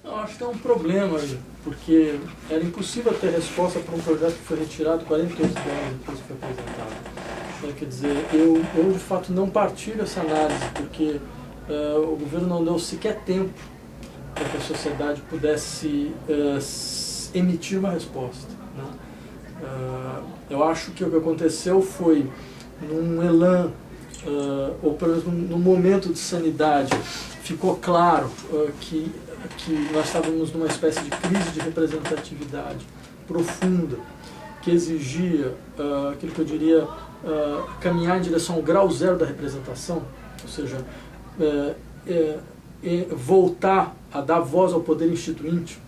Eu acho que é um problema aí, porque era impossível ter resposta para um projeto que foi retirado 48 anos depois que foi apresentado. Quer dizer, eu de fato não partilho essa análise, porque o governo não deu sequer tempo para que a sociedade pudesse emitir uma resposta, né? Eu acho que o que aconteceu foi, num elan, ou pelo menos num momento de sanidade, ficou claro que nós estávamos numa espécie de crise de representatividade profunda, que exigia aquilo que eu diria caminhar em direção ao grau zero da representação, ou seja, voltar a dar voz ao poder instituinte,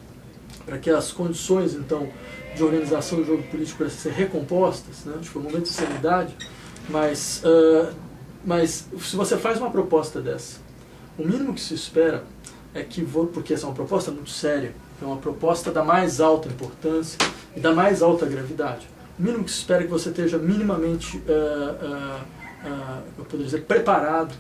para que as condições, então, de organização do jogo político pudessem ser recompostas, né? Foi um momento de sanidade, mas se você faz uma proposta dessa, o mínimo que se espera é que, porque essa é uma proposta muito séria, é uma proposta da mais alta importância e da mais alta gravidade, o mínimo que se espera é que você esteja minimamente, eu poderia dizer, preparado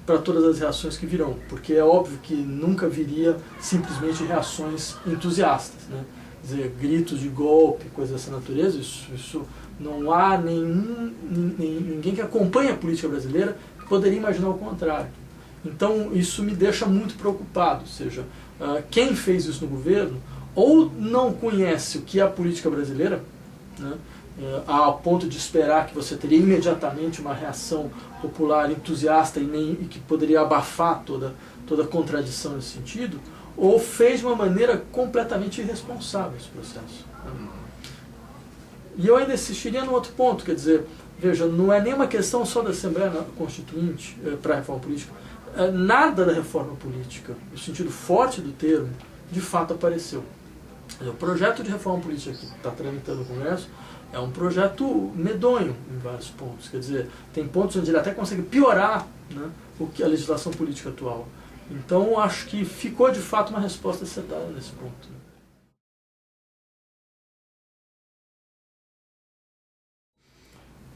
para todas as reações que virão, porque é óbvio que nunca viria simplesmente reações entusiastas, né? Quer dizer, gritos de golpe, coisas dessa natureza, isso não há ninguém que acompanhe a política brasileira que poderia imaginar o contrário. Então isso me deixa muito preocupado, ou seja, quem fez isso no governo ou não conhece o que é a política brasileira, né, ao ponto de esperar que você teria imediatamente uma reação popular entusiasta e que poderia abafar toda contradição nesse sentido, ou fez de uma maneira completamente irresponsável esse processo. E eu ainda insistiria num outro ponto, quer dizer, veja, não é nem uma questão só da Assembleia Constituinte para a reforma política. Nada da reforma política, no sentido forte do termo, de fato apareceu. O projeto de reforma política que está tramitando no Congresso é um projeto medonho em vários pontos. Quer dizer, tem pontos onde ele até consegue piorar, né, a legislação política atual. Então, acho que ficou de fato uma resposta acertada nesse ponto.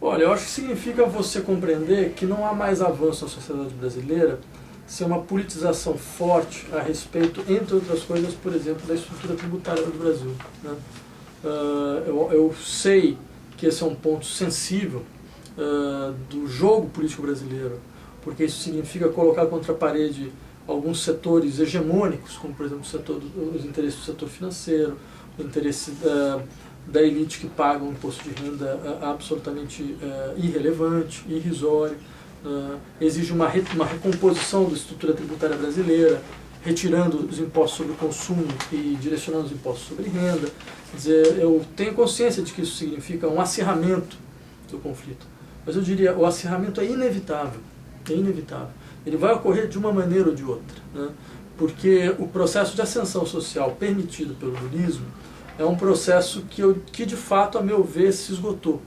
Olha, eu acho que significa você compreender que não há mais avanço na sociedade brasileira sem uma politização forte a respeito, entre outras coisas, por exemplo, da estrutura tributária do Brasil, né? Eu sei que esse é um ponto sensível do jogo político brasileiro, porque isso significa colocar contra a parede alguns setores hegemônicos, como por exemplo os interesses do setor financeiro, o interesse da elite que paga um imposto de renda absolutamente irrelevante, irrisório, exige uma recomposição da estrutura tributária brasileira, retirando os impostos sobre o consumo e direcionando os impostos sobre renda. Quer dizer, eu tenho consciência de que isso significa um acirramento do conflito, mas eu diria, o acirramento é inevitável, ele vai ocorrer de uma maneira ou de outra, né? Porque o processo de ascensão social permitido pelo lulismo é um processo que de fato, a meu ver, se esgotou,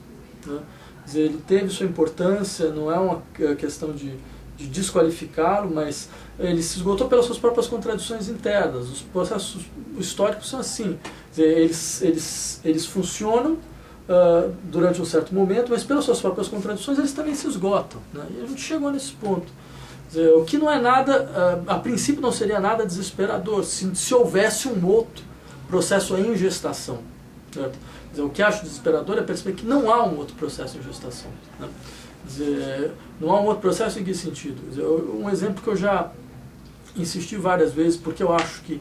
né? Quer dizer, ele teve sua importância, não é uma questão de desqualificá-lo, mas ele se esgotou pelas suas próprias contradições internas. Os processos históricos são assim, quer dizer, eles funcionam durante um certo momento, mas pelas suas próprias contradições eles também se esgotam, né? E a gente chegou nesse ponto. Quer dizer, o que não é nada, a princípio não seria nada desesperador se houvesse um outro processo em gestação, certo? Quer dizer, o que acho desesperador é perceber que não há um outro processo em gestação, né? Quer dizer, não há um outro processo em que sentido? Quer dizer, um exemplo que eu já insisti várias vezes, porque eu acho que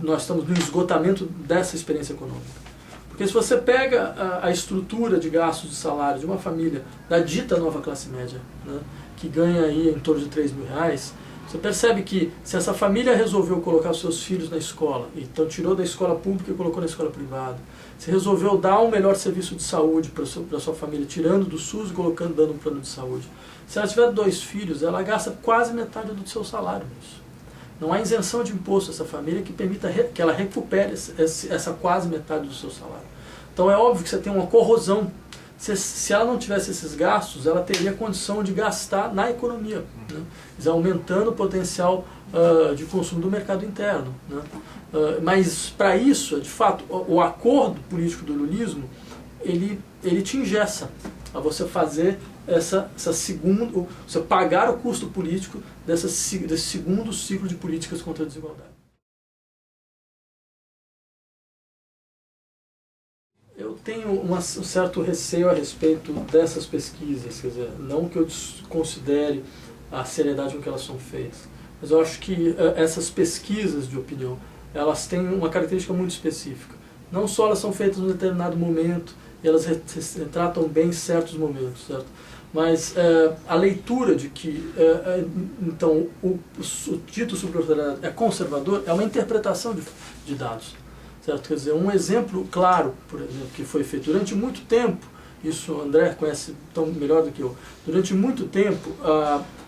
nós estamos no esgotamento dessa experiência econômica. Porque se você pega a estrutura de gastos de salário de uma família da dita nova classe média, né, que ganha aí em torno de R$3.000, você percebe que se essa família resolveu colocar os seus filhos na escola, então tirou da escola pública e colocou na escola privada, se resolveu dar um melhor serviço de saúde para a sua família, tirando do SUS e dando um plano de saúde, se ela tiver 2 filhos, ela gasta quase metade do seu salário nisso. Não há isenção de imposto essa família que permita que ela recupere essa quase metade do seu salário. Então é óbvio que você tem uma corrosão. Se ela não tivesse esses gastos, ela teria condição de gastar na economia, né? Aumentando o potencial de consumo do mercado interno, né? Mas para isso, de fato, o acordo político do lulismo, ele te engessa a você fazer você pagar o custo político desse segundo ciclo de políticas contra a desigualdade. Eu tenho um certo receio a respeito dessas pesquisas, quer dizer, não que eu desconsidere a seriedade com que elas são feitas, mas eu acho que essas pesquisas de opinião, elas têm uma característica muito específica. Não só elas são feitas em um determinado momento, e elas retratam bem certos momentos, certo? Mas a leitura de que então o dito superautoritário é conservador é uma interpretação de dados. Certo? Quer dizer, um exemplo claro, por exemplo, que foi feito durante muito tempo, isso o André conhece tão melhor do que eu, durante muito tempo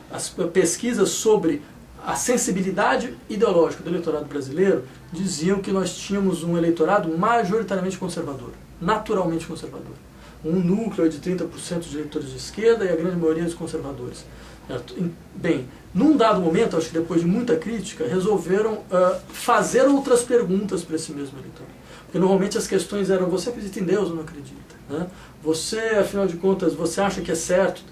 as pesquisas sobre a sensibilidade ideológica do eleitorado brasileiro diziam que nós tínhamos um eleitorado majoritariamente conservador, naturalmente conservador. Um núcleo de 30% de eleitores de esquerda e a grande maioria dos conservadores. Certo? Bem, num dado momento, acho que depois de muita crítica, resolveram fazer outras perguntas para esse mesmo eleitor. Porque normalmente as questões eram: você acredita em Deus ou não acredita? Né? Você, afinal de contas, você acha que é certo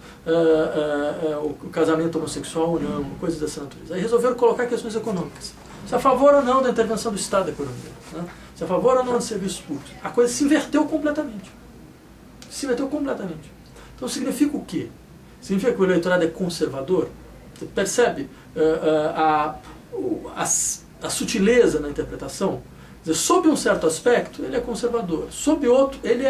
o casamento homossexual ou não? Coisas dessa natureza. Aí resolveram colocar questões econômicas. Se é a favor ou não da intervenção do Estado na economia? Né? Se é a favor ou não de serviços públicos? A coisa se inverteu completamente. Se inverteu completamente. Então significa o quê? Significa que o eleitorado é conservador? Você percebe a sutileza na interpretação? Quer dizer, sob um certo aspecto, ele é conservador. Sob outro, ele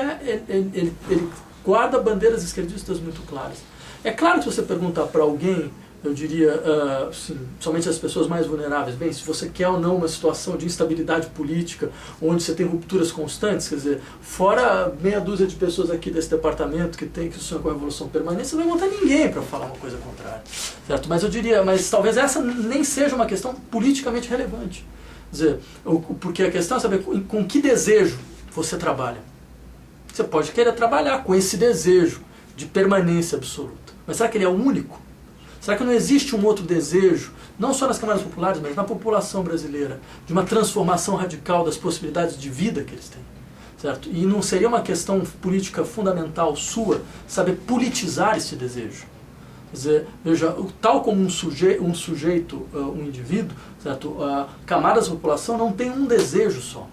guarda bandeiras esquerdistas muito claras. É claro que se você perguntar para alguém, eu diria, assim, somente as pessoas mais vulneráveis, bem, se você quer ou não uma situação de instabilidade política, onde você tem rupturas constantes, quer dizer, fora meia dúzia de pessoas aqui desse departamento que sonham com a revolução permanente, você não vai encontrar ninguém para falar uma coisa contrária, certo? Mas eu diria, mas talvez essa nem seja uma questão politicamente relevante. Quer dizer, porque a questão é saber com que desejo você trabalha. Você pode querer trabalhar com esse desejo de permanência absoluta, mas será que ele é o único? Será que não existe um outro desejo, não só nas camadas populares, mas na população brasileira, de uma transformação radical das possibilidades de vida que eles têm? Certo? E não seria uma questão política fundamental sua saber politizar esse desejo? Quer dizer, veja, tal como um sujeito, um indivíduo, certo? Camadas da população não tem um desejo só.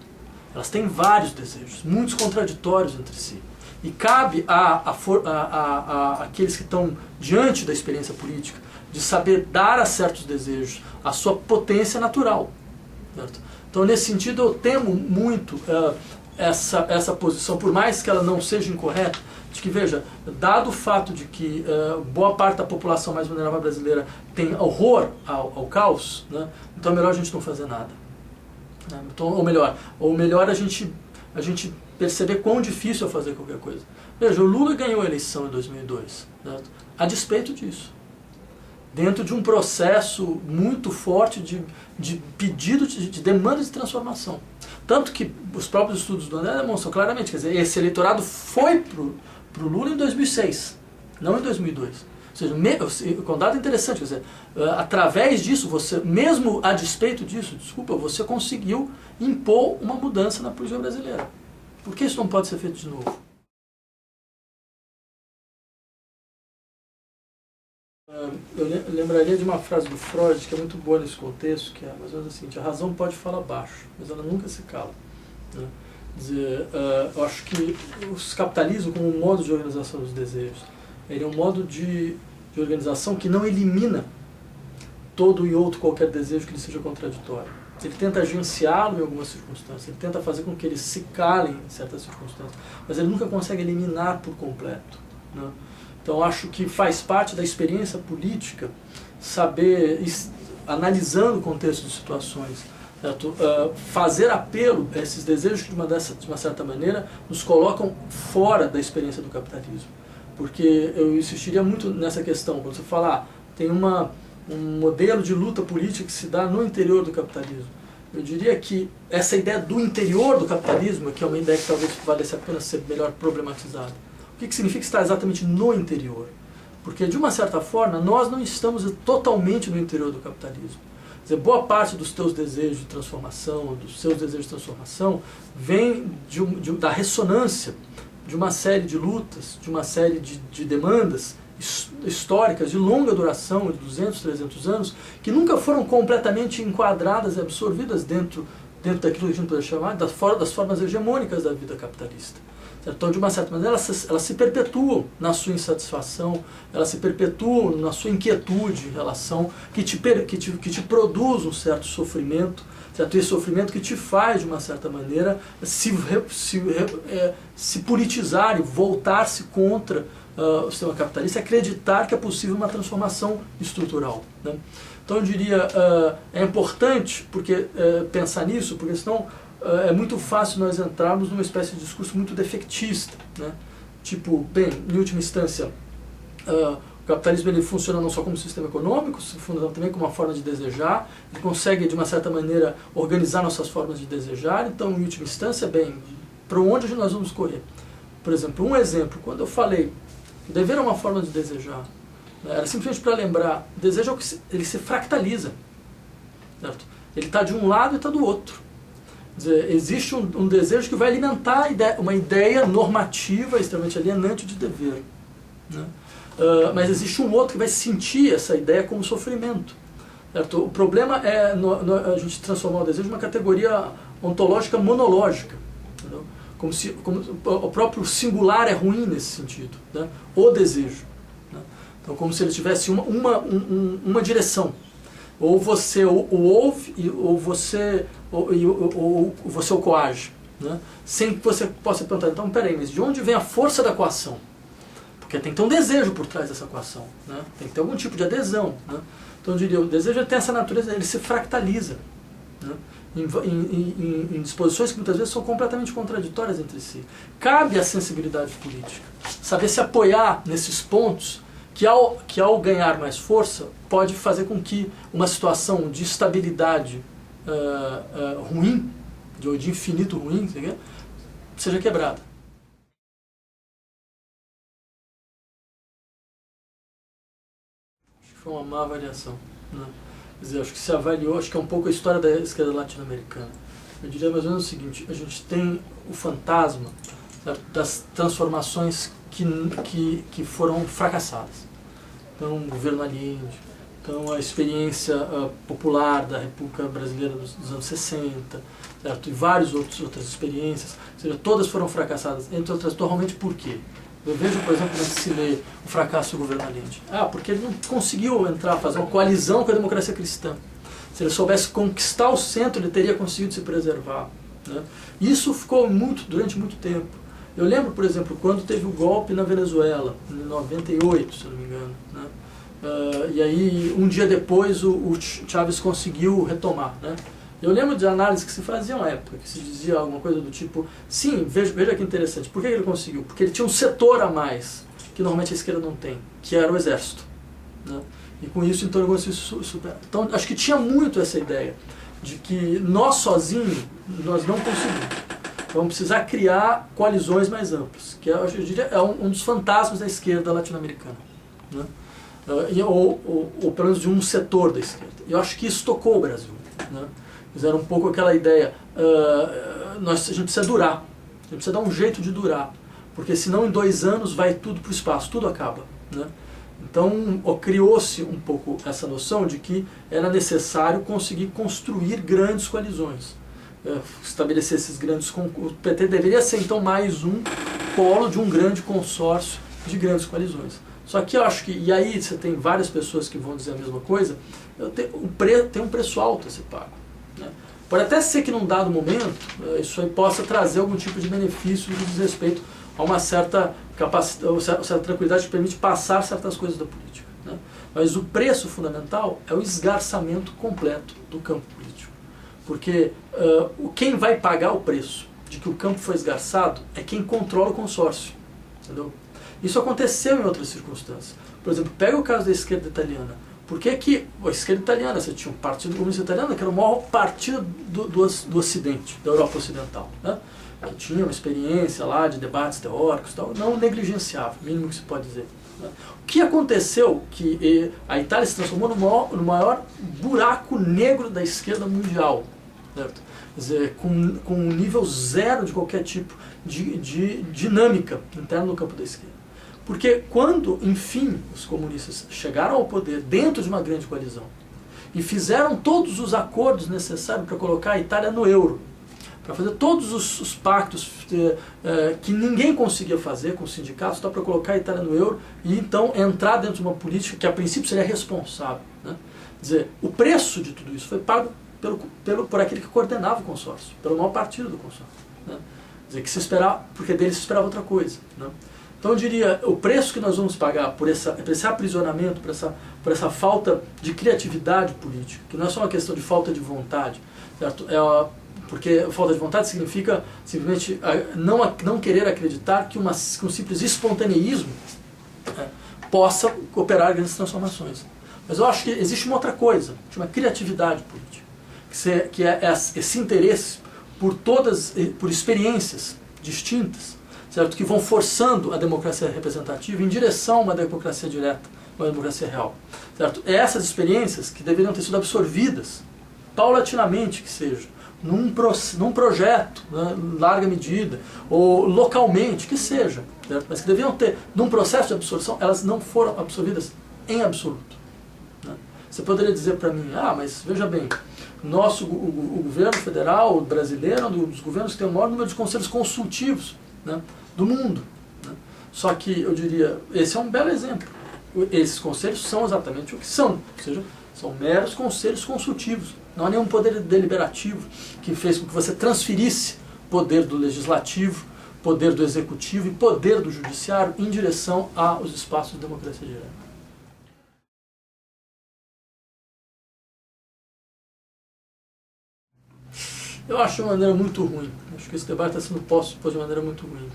Elas têm vários desejos, muitos contraditórios entre si. E cabe àqueles que estão diante da experiência política de saber dar a certos desejos a sua potência natural. Certo? Então, nesse sentido, eu temo muito essa posição, por mais que ela não seja incorreta, de que, veja, dado o fato de que boa parte da população mais vulnerável brasileira tem horror ao caos, né, então é melhor a gente não fazer nada. Então, ou melhor a gente perceber quão difícil é fazer qualquer coisa. Veja, o Lula ganhou a eleição em 2002, certo? A despeito disso. Dentro de um processo muito forte de pedido, de demanda de transformação. Tanto que os próprios estudos do André demonstram claramente, quer dizer, esse eleitorado foi pro Lula em 2006, não em 2002. Ou seja, com dado interessante, quer dizer, através disso, você, mesmo a despeito disso, você conseguiu impor uma mudança na política brasileira. Por que isso não pode ser feito de novo? Eu lembraria de uma frase do Freud que é muito boa nesse contexto, que é mais ou menos assim: a razão pode falar baixo, mas ela nunca se cala. Né? Quer dizer, eu acho que o capitalismo, como um modo de organização dos desejos, ele é um modo de organização que não elimina todo e outro qualquer desejo que lhe seja contraditório. Ele tenta agenciá-lo em algumas circunstâncias, ele tenta fazer com que eles se calem em certas circunstâncias, mas ele nunca consegue eliminar por completo. Né? Então acho que faz parte da experiência política saber, analisando o contexto de situações, certo? Fazer apelo a esses desejos que de uma certa maneira nos colocam fora da experiência do capitalismo. Porque eu insistiria muito nessa questão, quando você fala, tem um modelo de luta política que se dá no interior do capitalismo. Eu diria que essa ideia do interior do capitalismo, que é uma ideia que talvez valesse a pena ser melhor problematizada. O que significa estar exatamente no interior? Porque, de uma certa forma, nós não estamos totalmente no interior do capitalismo. Quer dizer, boa parte dos teus desejos de transformação, dos seus desejos de transformação, vem da ressonância de uma série de lutas, de uma série de demandas históricas de longa duração, de 200, 300 anos, que nunca foram completamente enquadradas e absorvidas dentro daquilo que a gente pode chamar das formas hegemônicas da vida capitalista. Então, de uma certa maneira, elas se perpetuam na sua insatisfação, elas se perpetuam na sua inquietude em relação, que te produz um certo sofrimento, certo? Esse sofrimento que te faz, de uma certa maneira, se politizar e voltar-se contra o sistema capitalista, acreditar que é possível uma transformação estrutural, né? Então eu diria, é importante pensar nisso, porque senão é muito fácil nós entrarmos numa espécie de discurso muito defectista, né? Tipo, bem, em última instância, o capitalismo ele funciona não só como sistema econômico, funciona também como uma forma de desejar, ele consegue, de uma certa maneira, organizar nossas formas de desejar. Então, em última instância, bem, para onde nós vamos correr? Por exemplo, um exemplo, quando eu falei que o dever é uma forma de desejar, né, era simplesmente para lembrar, o desejo é ele se fractaliza, certo? Ele está de um lado e está do outro. Quer dizer, existe um desejo que vai alimentar uma ideia normativa extremamente alienante de dever, né? Mas existe um outro que vai sentir essa ideia como sofrimento, certo? O problema é a gente transformar o desejo numa categoria ontológica monológica, entendeu? Como o próprio singular é ruim nesse sentido, né? O desejo, né? Então, como se ele tivesse uma direção. Ou você o ouve, ou você o coage, né? Sem que você possa perguntar, então, peraí, mas de onde vem a força da coação? Porque tem que ter um desejo por trás dessa coação, né? Tem que ter algum tipo de adesão, né? Então eu diria, o desejo tem essa natureza, ele se fractaliza, né? Em disposições que muitas vezes são completamente contraditórias entre si. Cabe à sensibilidade política saber se apoiar nesses pontos que ao ganhar mais força pode fazer com que uma situação de estabilidade ruim, de infinito ruim, seja quebrada. Foi uma má avaliação, né? Quer dizer, acho que se avaliou, acho que é um pouco a história da esquerda latino-americana. Eu diria mais ou menos o seguinte, a gente tem o fantasma, sabe, das transformações que foram fracassadas. Então, o governo Allende, então a experiência popular da República Brasileira dos anos 60, certo? E várias outras experiências, ou seja, todas foram fracassadas, entre outras, normalmente por quê? Eu vejo, por exemplo, quando se lê o fracasso do governo Allende. Porque ele não conseguiu fazer uma coalizão com a democracia cristã. Se ele soubesse conquistar o centro, ele teria conseguido se preservar, né? Isso ficou durante muito tempo. Eu lembro, por exemplo, quando teve o golpe na Venezuela, em 98, se não me engano, né? E aí, um dia depois, o Chávez conseguiu retomar, né? Eu lembro de análises que se faziam na época, que se dizia alguma coisa do tipo, sim, veja que interessante, por que ele conseguiu? Porque ele tinha um setor a mais, que normalmente a esquerda não tem, que era o exército, né? E com isso, então, ele conseguiu superar. Então, acho que tinha muito essa ideia, de que nós sozinhos, nós não conseguimos. Vamos precisar criar coalizões mais amplas, que eu diria é um dos fantasmas da esquerda latino-americana, né? Ou pelo menos de um setor da esquerda. E eu acho que isso tocou o Brasil, né? Era um pouco aquela ideia, a gente precisa durar, a gente precisa dar um jeito de durar, porque senão em 2 anos vai tudo para o espaço, tudo acaba, né? Então criou-se um pouco essa noção de que era necessário conseguir construir grandes coalizões, estabelecer esses grandes concursos. O PT deveria ser então mais um polo de um grande consórcio de grandes coalizões. Só que eu acho que, e aí você tem várias pessoas que vão dizer a mesma coisa, tem um preço alto a ser pago, né? Pode até ser que num dado momento isso aí possa trazer algum tipo de benefício que diz respeito a uma certa capacidade, uma certa tranquilidade que permite passar certas coisas da política, né? Mas o preço fundamental é o esgarçamento completo do campo político. Porque quem vai pagar o preço de que o campo foi esgarçado é quem controla o consórcio, entendeu? Isso aconteceu em outras circunstâncias. Por exemplo, pega o caso da esquerda italiana. Por que a esquerda italiana, você tinha um partido comunista italiano, que era o maior partido do Ocidente, da Europa Ocidental, né? Que tinha uma experiência lá de debates teóricos, tal, não negligenciável, mínimo que se pode dizer, né? O que aconteceu que a Itália se transformou no maior buraco negro da esquerda mundial, certo? Quer dizer, com um nível zero de qualquer tipo de dinâmica interna no campo da esquerda. Porque quando, enfim, os comunistas chegaram ao poder dentro de uma grande coalizão e fizeram todos os acordos necessários para colocar a Itália no euro, para fazer todos os pactos que ninguém conseguia fazer com os sindicatos, só para colocar a Itália no euro e então entrar dentro de uma política que a princípio seria responsável. Né? Quer dizer, o preço de tudo isso foi pago por aquele que coordenava o consórcio, pelo maior partido do consórcio. Né? Quer dizer, que se esperava, porque dele se esperava outra coisa. Né? Então eu diria, o preço que nós vamos pagar por esse aprisionamento, por essa falta de criatividade política, que não é só uma questão de falta de vontade, certo? Porque falta de vontade significa simplesmente não querer acreditar que um simples espontaneísmo possa operar grandes transformações. Mas eu acho que existe uma outra coisa, chama criatividade política, que é esse interesse por experiências distintas, certo? Que vão forçando a democracia representativa em direção a uma democracia direta, uma democracia real. Certo? É essas experiências que deveriam ter sido absorvidas, paulatinamente que seja, num projeto, né, em larga medida, ou localmente, que seja, certo? Mas que deveriam ter, num processo de absorção, elas não foram absorvidas em absoluto. Né? Você poderia dizer para mim, mas veja bem, o governo federal brasileiro é um dos governos que tem o maior número de conselhos consultivos, né, do mundo. Né? Só que eu diria, esse é um belo exemplo. Esses conselhos são exatamente o que são, ou seja, são meros conselhos consultivos. Não há nenhum poder deliberativo que fez com que você transferisse poder do legislativo, poder do executivo e poder do judiciário em direção aos espaços de democracia direta. Eu acho de uma maneira muito ruim. Acho que esse debate está sendo posto de maneira muito ruim.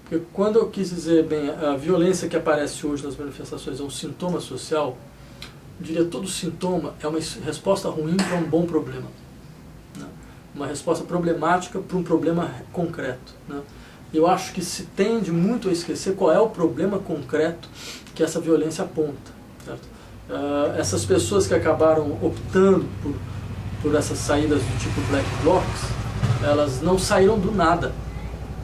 Porque quando eu quis dizer, bem, a violência que aparece hoje nas manifestações é um sintoma social, eu diria que todo sintoma é uma resposta ruim para um bom problema. Né? Uma resposta problemática para um problema concreto. Né? Eu acho que se tende muito a esquecer qual é o problema concreto que essa violência aponta. Certo? Essas pessoas que acabaram optando por essas saídas do tipo black blocs, elas não saíram do nada.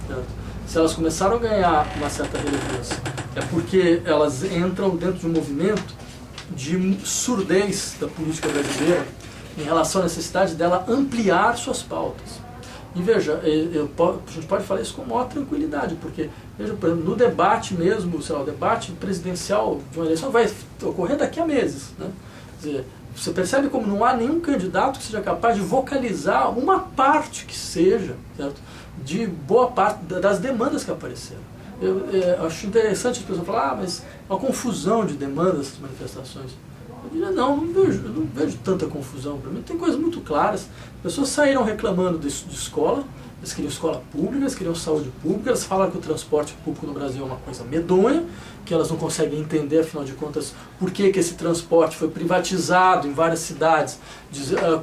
Certo? Se elas começaram a ganhar uma certa relevância, é porque elas entram dentro de um movimento de surdez da política brasileira em relação à necessidade dela ampliar suas pautas. E veja, a gente pode falar isso com maior tranquilidade, porque, veja, por exemplo, no debate mesmo, sei lá, o debate presidencial de uma eleição vai ocorrer daqui a meses. Né? Quer dizer, você percebe como não há nenhum candidato que seja capaz de vocalizar uma parte que seja, certo? De boa parte das demandas que apareceram. Eu acho interessante as pessoas falarem, mas uma confusão de demandas das manifestações. Eu diria, eu não vejo tanta confusão. Para mim tem coisas muito claras. As pessoas saíram reclamando de escola, eles queriam escola pública, eles queriam saúde pública, elas falaram que o transporte público no Brasil é uma coisa medonha, que elas não conseguem entender, afinal de contas, por que esse transporte foi privatizado em várias cidades,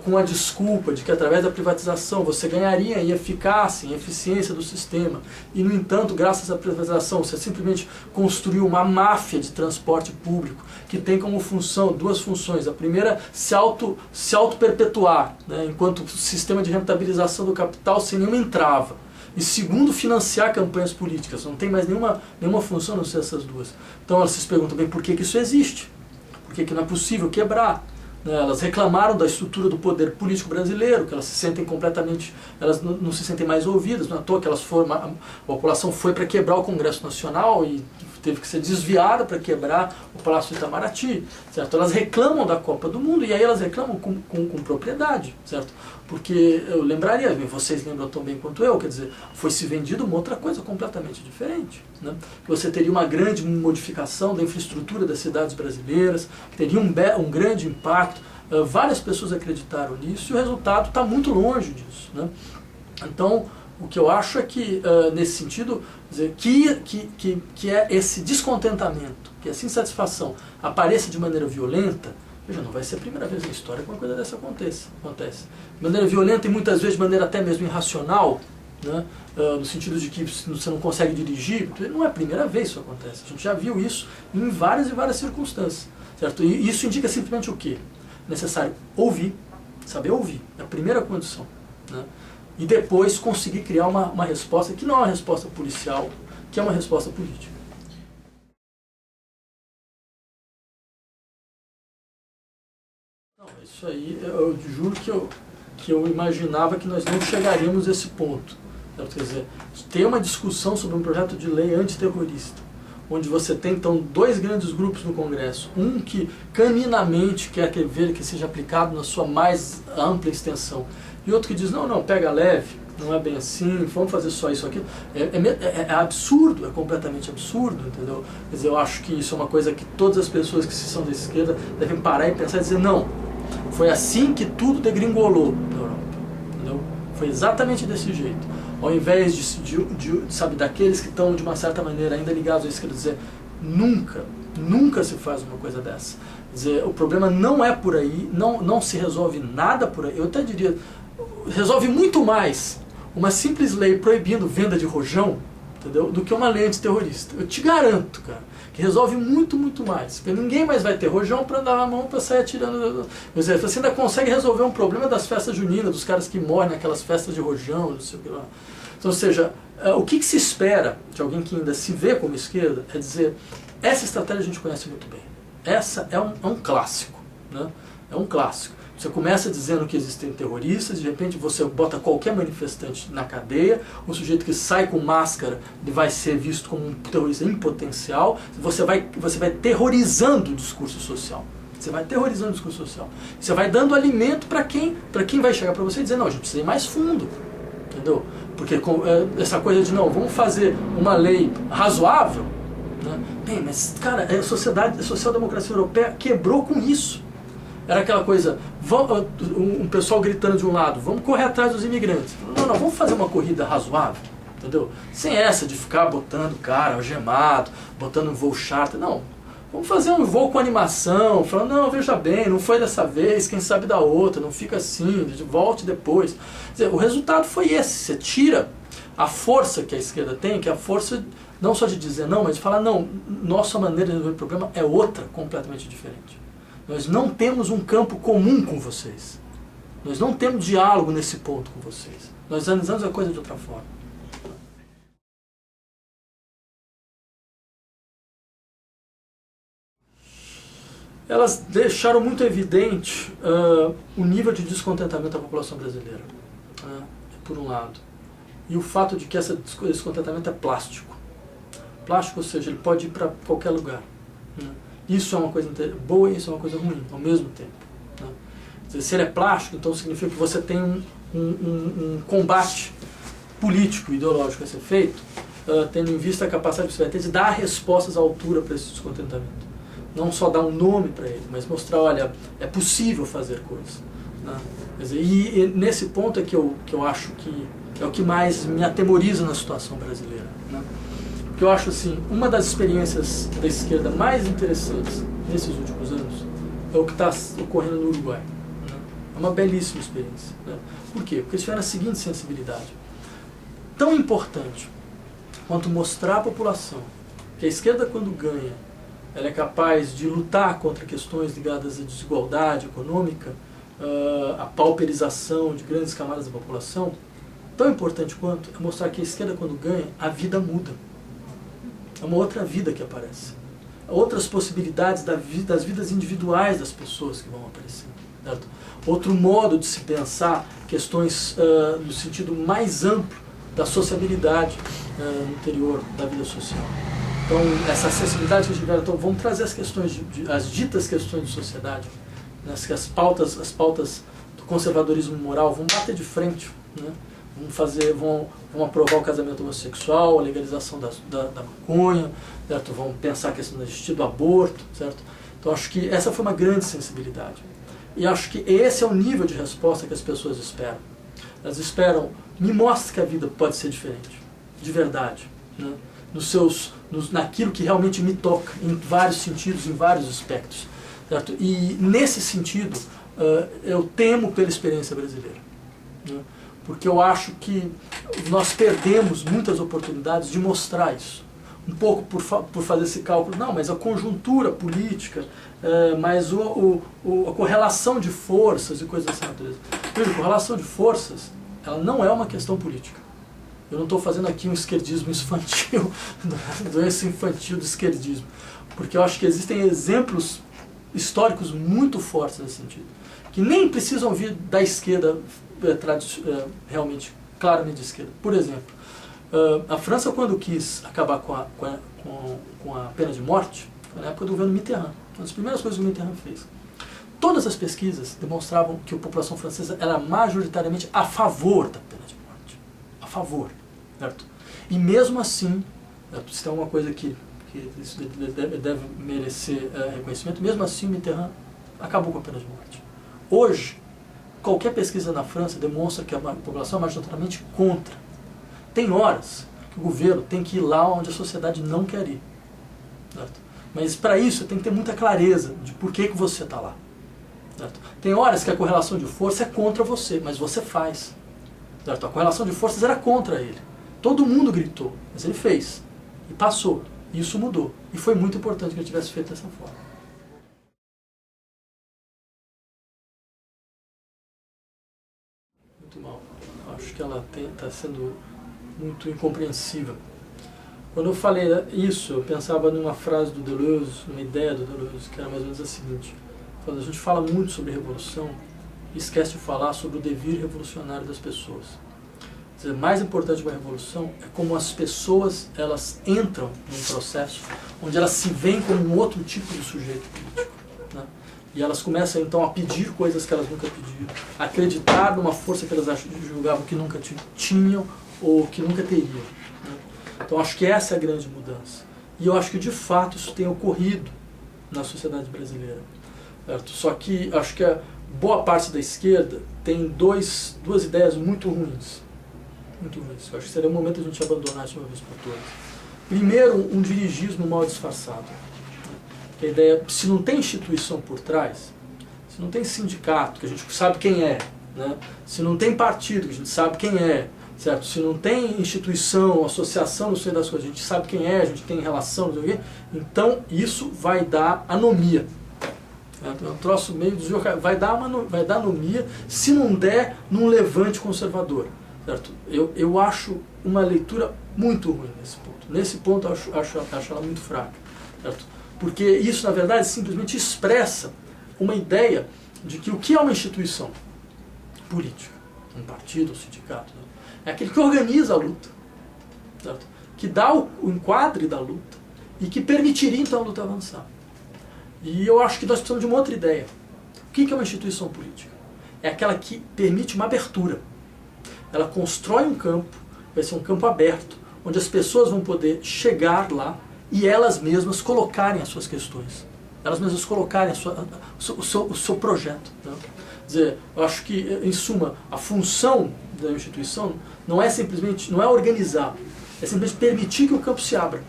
com a desculpa de que através da privatização você ganharia em eficácia, em eficiência do sistema. E, no entanto, graças à privatização, você simplesmente construiu uma máfia de transporte público que tem como função, duas funções. A primeira, se auto-perpetuar, né, enquanto sistema de rentabilização do capital sem nenhuma entrava. E segundo, financiar campanhas políticas. Não tem mais nenhuma função a não ser essas duas. Então elas se perguntam bem por que isso existe. Por que não é possível quebrar. Né? Elas reclamaram da estrutura do poder político brasileiro, que elas se sentem completamente, elas não se sentem mais ouvidas. Não é à toa que a população foi para quebrar o Congresso Nacional e teve que ser desviada para quebrar o Palácio do Itamaraty, certo? Elas reclamam da Copa do Mundo e aí elas reclamam com propriedade, certo? Porque eu lembraria, vocês lembram tão bem quanto eu, quer dizer, foi se vendido uma outra coisa completamente diferente, né? Você teria uma grande modificação da infraestrutura das cidades brasileiras, que teria um grande impacto, várias pessoas acreditaram nisso e o resultado está muito longe disso, né? Então, o que eu acho é que, nesse sentido, dizer, que é esse descontentamento, que essa insatisfação apareça de maneira violenta, veja, não vai ser a primeira vez na história que uma coisa dessa acontece. De maneira violenta e muitas vezes de maneira até mesmo irracional, né, no sentido de que você não consegue dirigir, não é a primeira vez que isso acontece. A gente já viu isso em várias e várias circunstâncias. Certo? E isso indica simplesmente o quê? É necessário ouvir, saber ouvir, é a primeira condição. Né? E depois conseguir criar uma resposta que não é uma resposta policial, que é uma resposta política. Não, isso aí, eu juro que que eu imaginava que nós não chegaríamos a esse ponto. Quer dizer, ter uma discussão sobre um projeto de lei antiterrorista, onde você tem então dois grandes grupos no Congresso, um que caninamente quer ver que seja aplicado na sua mais ampla extensão, e outro que diz, não, pega leve, não é bem assim, vamos fazer só isso aqui. É absurdo, é completamente absurdo, entendeu? Quer dizer, eu acho que isso é uma coisa que todas as pessoas que são da esquerda devem parar e pensar e dizer, não, foi assim que tudo degringolou na Europa, entendeu? Foi exatamente desse jeito. Ao invés sabe, daqueles que estão de uma certa maneira ainda ligados à esquerda, dizer, nunca se faz uma coisa dessa. Quer dizer, o problema não é por aí, não se resolve nada por aí. Eu até diria, resolve muito mais uma simples lei proibindo venda de rojão, entendeu, do que uma lei antiterrorista. Eu te garanto, cara, que resolve muito mais. Porque ninguém mais vai ter rojão para andar na mão para sair atirando. Quer dizer, você ainda consegue resolver um problema das festas juninas, dos caras que morrem naquelas festas de rojão, não sei o que lá. Então, ou seja, o que se espera de alguém que ainda se vê como esquerda é dizer, essa estratégia a gente conhece muito bem. Essa é um clássico, né? É um clássico. Você começa dizendo que existem terroristas, de repente você bota qualquer manifestante na cadeia, o sujeito que sai com máscara vai ser visto como um terrorista em potencial, você vai terrorizando o discurso social. Você vai terrorizando o discurso social. Você vai dando alimento para quem vai chegar para você e dizer, não, a gente precisa ir mais fundo. Entendeu? Porque essa coisa de, não, vamos fazer uma lei razoável, né? Bem, mas, cara, a social-democracia europeia quebrou com isso. Era aquela coisa, um pessoal gritando de um lado, vamos correr atrás dos imigrantes. Não, vamos fazer uma corrida razoável, entendeu? Sem essa de ficar botando o cara algemado, botando um voo charter, não. Vamos fazer um voo com animação, falando, não, veja bem, não foi dessa vez, quem sabe da outra, não fica assim, volte depois. Quer dizer, o resultado foi esse, você tira a força que a esquerda tem, que é a força não só de dizer não, mas de falar, não, nossa maneira de resolver o problema é outra, completamente diferente. Nós não temos um campo comum com vocês. Nós não temos diálogo nesse ponto com vocês. Nós analisamos a coisa de outra forma. Elas deixaram muito evidente o nível de descontentamento da população brasileira, por um lado. E o fato de que esse descontentamento é plástico. Plástico, ou seja, ele pode ir para qualquer lugar. Isso é uma coisa boa e isso é uma coisa ruim, ao mesmo tempo. Né? Quer dizer, se ele é plástico, então significa que você tem um combate político, ideológico a ser feito, tendo em vista a capacidade que você vai ter de dar respostas à altura para esse descontentamento. Não só dar um nome para ele, mas mostrar, olha, é possível fazer coisas. Né? Quer dizer, e nesse ponto é que eu acho que é o que mais me atemoriza na situação brasileira. Né? Porque eu acho assim, uma das experiências da esquerda mais interessantes nesses últimos anos é o que está ocorrendo no Uruguai. Né? É uma belíssima experiência. Né? Por quê? Porque eles tiveram a seguinte sensibilidade. Tão importante quanto mostrar à população que a esquerda, quando ganha, ela é capaz de lutar contra questões ligadas à desigualdade econômica, à pauperização de grandes camadas da população, tão importante quanto é mostrar que a esquerda, quando ganha, a vida muda. É uma outra vida que aparece. Outras possibilidades das vidas individuais das pessoas que vão aparecer. Certo? Outro modo de se pensar questões no sentido mais amplo da sociabilidade no interior da vida social. Então, essa acessibilidade que a gente tiver, então, vamos trazer as questões, as ditas questões de sociedade, né? As pautas do conservadorismo moral, vão bater de frente, né? Vão aprovar o casamento homossexual, a legalização da maconha, certo? Vão pensar a questão do aborto, certo? Então acho que essa foi uma grande sensibilidade. E acho que esse é o nível de resposta que as pessoas esperam. Elas esperam, me mostre que a vida pode ser diferente, de verdade, né? Naquilo que realmente me toca, em vários sentidos, em vários aspectos. Certo? E nesse sentido, eu temo pela experiência brasileira. Né? Porque eu acho que nós perdemos muitas oportunidades de mostrar isso. Um pouco por fazer esse cálculo, não, mas a conjuntura política, mas a correlação de forças e coisas assim. Veja, correlação de forças, ela não é uma questão política. Eu não estou fazendo aqui um esquerdismo infantil, doença infantil do esquerdismo. Porque eu acho que existem exemplos históricos muito fortes nesse sentido, que nem precisam vir da esquerda realmente claramente de esquerda. Por exemplo, a França, quando quis acabar com a pena de morte, foi na época do governo Mitterrand. Uma das primeiras coisas que o Mitterrand fez. Todas as pesquisas demonstravam que a população francesa era majoritariamente a favor da pena de morte. A favor. Certo? E mesmo assim, se tem uma coisa que isso deve merecer reconhecimento, mesmo assim o Mitterrand acabou com a pena de morte. Hoje, qualquer pesquisa na França demonstra que a população é majoritariamente contra. Tem horas que o governo tem que ir lá onde a sociedade não quer ir. Certo? Mas para isso tem que ter muita clareza de por que você está lá. Certo? Tem horas que a correlação de força é contra você, mas você faz. Certo? A correlação de forças era contra ele. Todo mundo gritou, mas ele fez. E passou. E isso mudou. E foi muito importante que ele tivesse feito dessa forma. Muito mal. Acho que ela está sendo muito incompreensível. Quando eu falei isso, eu pensava numa frase do Deleuze, numa ideia do Deleuze, que era mais ou menos a seguinte. Quando a gente fala muito sobre revolução, esquece de falar sobre o devir revolucionário das pessoas. Quer dizer, mais importante que uma revolução é como as pessoas elas entram num processo onde elas se veem como um outro tipo de sujeito político. Né? E elas começam então a pedir coisas que elas nunca pediram, a acreditar numa força que elas julgavam que nunca tinham ou que nunca teriam. Né? Então acho que essa é a grande mudança. E eu acho que de fato isso tem ocorrido na sociedade brasileira. Certo? Só que acho que a boa parte da esquerda tem duas ideias muito ruins. Muito ruins. Eu acho que seria o momento de a gente abandonar isso uma vez por todas. Primeiro, um dirigismo mal disfarçado. A ideia, se não tem instituição por trás, se não tem sindicato, que a gente sabe quem é, né? Se não tem partido, que a gente sabe quem é, certo? Se não tem instituição, associação, não sei das coisas, a gente sabe quem é, a gente tem relação, não sei o quê, então isso vai dar anomia. É um troço meio deslocado. Vai dar anomia se não der num levante conservador. Certo? Eu acho uma leitura muito ruim nesse ponto. Nesse ponto eu acho ela muito fraca. Certo? Porque isso, na verdade, simplesmente expressa uma ideia de que o que é uma instituição política, um partido, um sindicato, né? É aquele que organiza a luta, certo? Que dá o enquadre da luta e que permitiria então a luta avançar. E eu acho que nós precisamos de uma outra ideia. O que é uma instituição política? É aquela que permite uma abertura. Ela constrói um campo, vai ser um campo aberto, onde as pessoas vão poder chegar lá e elas mesmas colocarem as suas questões. Elas mesmas colocarem o seu projeto. Né? Quer dizer, eu acho que, em suma, a função da instituição não é organizar, é simplesmente permitir que o campo se abra.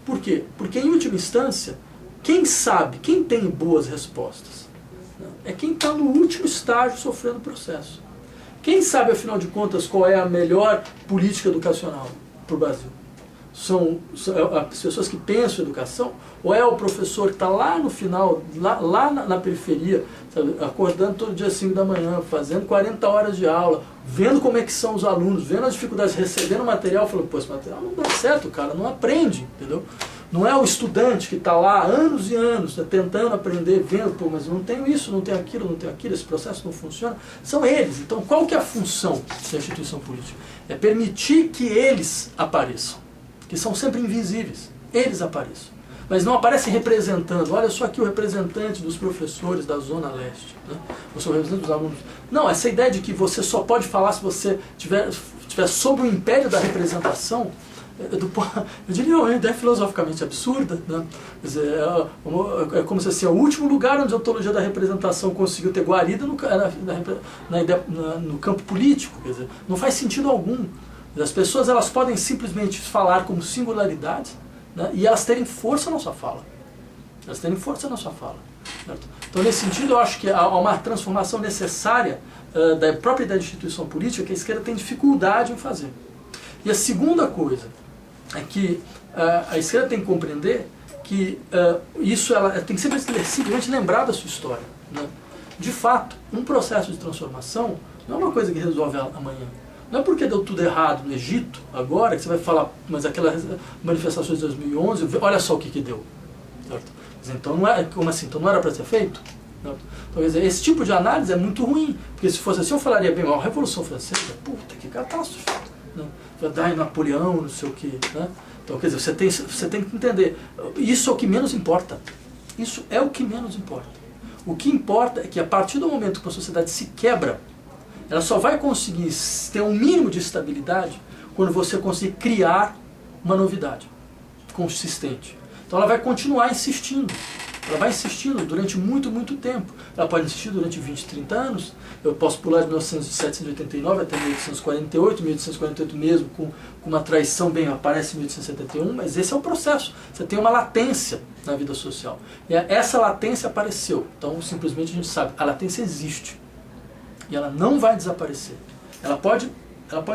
Por quê? Porque, em última instância, quem sabe, quem tem boas respostas, né, é quem está no último estágio sofrendo o processo. Quem sabe, afinal de contas, qual é a melhor política educacional para o Brasil? São as pessoas que pensam em educação? Ou é o professor que está lá no final, lá na periferia, sabe, acordando todo dia às 5 da manhã, fazendo 40 horas de aula, vendo como é que são os alunos, vendo as dificuldades, recebendo material, falando, pô, esse material não dá certo, cara, não aprende, entendeu? Não é o estudante que está lá anos e anos, né, tentando aprender, vendo, pô, mas não tenho isso, não tenho aquilo, esse processo não funciona. São eles. Então, qual que é a função da instituição política? É permitir que eles apareçam, que são sempre invisíveis. Eles apareçam. Mas não aparecem representando. Olha só aqui o representante dos professores da Zona Leste. Né? O seu representante dos alunos. Não, essa ideia de que você só pode falar se você estiver sob o império da representação, eu diria uma ideia filosoficamente absurda. Né? Quer dizer, é como se assim, é o último lugar onde a ontologia da representação conseguiu ter guarida no campo político. Quer dizer, não faz sentido algum. As pessoas elas podem simplesmente falar como singularidades, né? E elas terem força na sua fala. Elas terem força na sua fala. Certo? Então, nesse sentido, eu acho que há uma transformação necessária da própria ideia de instituição política que a esquerda tem dificuldade em fazer. E a segunda coisa é que a esquerda tem que compreender que isso ela tem que sempre simplesmente lembrar da sua história. Né? De fato, um processo de transformação não é uma coisa que resolve amanhã. Não é porque deu tudo errado no Egito, agora, que você vai falar, mas aquelas manifestações de 2011, olha só o que deu. Certo? Então, não é, como assim? Então não era para ser feito? Não. Então, quer dizer, esse tipo de análise é muito ruim, porque se fosse assim eu falaria bem, a Revolução Francesa, puta, que catástrofe. Né? Vai Napoleão, não sei o que. Né? Então, quer dizer, você tem que entender, isso é o que menos importa. Isso é o que menos importa. O que importa é que a partir do momento que a sociedade se quebra, ela só vai conseguir ter um mínimo de estabilidade quando você conseguir criar uma novidade consistente. Então ela vai continuar insistindo. Ela vai insistindo durante muito, muito tempo. Ela pode insistir durante 20, 30 anos. Eu posso pular de 1789 até 1848, 1848 mesmo, com uma traição bem, aparece em 1871, mas esse é o processo. Você tem uma latência na vida social. E essa latência apareceu. Então, simplesmente a gente sabe, a latência existe. E ela não vai desaparecer. Ela pode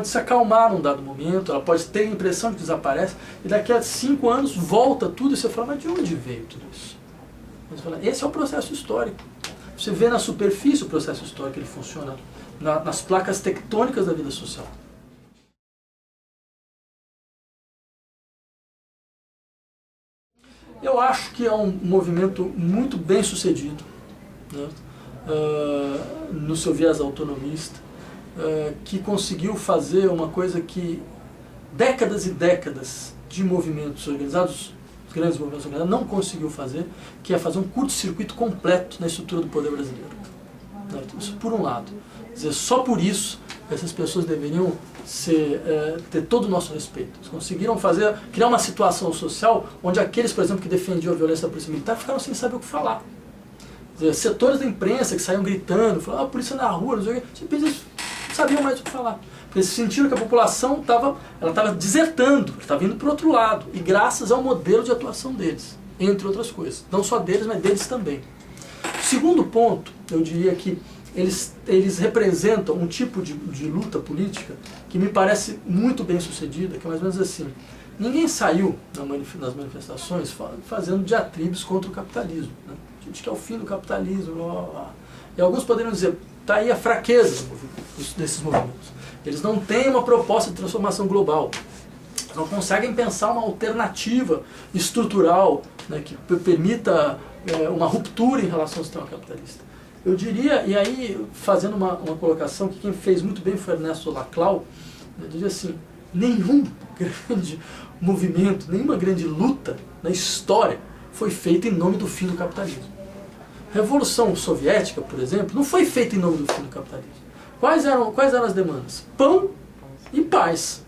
se acalmar num dado momento, ela pode ter a impressão de que desaparece, e daqui a 5 anos volta tudo e você fala, mas de onde veio tudo isso? Você fala, esse é o processo histórico. Você vê na superfície o processo histórico, ele funciona nas placas tectônicas da vida social. Eu acho que é um movimento muito bem sucedido, né? No seu viés autonomista, que conseguiu fazer uma coisa que décadas e décadas de movimentos organizados, os grandes movimentos organizados, não conseguiu fazer, que é fazer um curto-circuito completo na estrutura do poder brasileiro. Isso por um lado. Quer dizer, só por isso essas pessoas deveriam ter todo o nosso respeito. Eles conseguiram criar uma situação social onde aqueles, por exemplo, que defendiam a violência da polícia militar ficaram sem saber o que falar. Quer dizer, setores da imprensa que saíam gritando, falando, a polícia na rua, não sei o quê, eles não sabiam mais o que falar. Porque eles sentiram que a população estava desertando, estava indo para o outro lado, e graças ao modelo de atuação deles, entre outras coisas. Não só deles, mas deles também. Segundo ponto, eu diria que eles representam um tipo de luta política que me parece muito bem sucedida, que é mais ou menos assim. Ninguém saiu nas manifestações fazendo diatribes contra o capitalismo. Né? A gente quer o fim do capitalismo. E alguns poderiam dizer, está aí a fraqueza desses movimentos. Eles não têm uma proposta de transformação global. Não conseguem pensar uma alternativa estrutural, né, que permita uma ruptura em relação ao sistema capitalista. Eu diria, e aí fazendo uma colocação que quem fez muito bem foi Ernesto Laclau, eu diria assim, nenhum grande movimento, nenhuma grande luta na história foi feita em nome do fim do capitalismo. A Revolução Soviética, por exemplo, não foi feita em nome do fim do capitalismo. Quais eram as demandas? Pão e paz.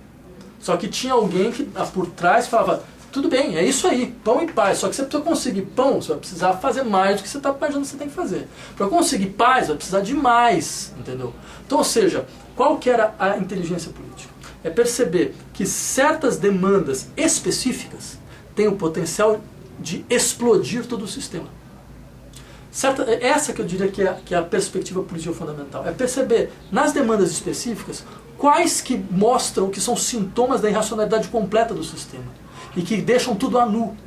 Só que tinha alguém que por trás falava, tudo bem, é isso aí, pão e paz. Só que você precisa conseguir pão, você vai precisar fazer mais do que você está imaginando que você tem que fazer. Para conseguir paz, vai precisar de mais, entendeu? Então, ou seja, qual que era a inteligência política? É perceber que certas demandas específicas têm o potencial de explodir todo o sistema. Essa que eu diria que é a perspectiva política fundamental. É perceber nas demandas específicas quais que mostram que são sintomas da irracionalidade completa do sistema e que deixam tudo a nu